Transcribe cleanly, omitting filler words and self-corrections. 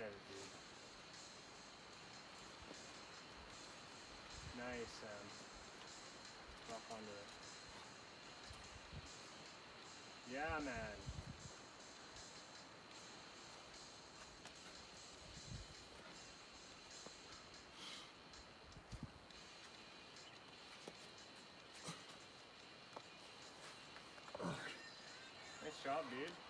at it, dude. Nice, Sam. Rock onto it. Yeah, man. Nice job, dude.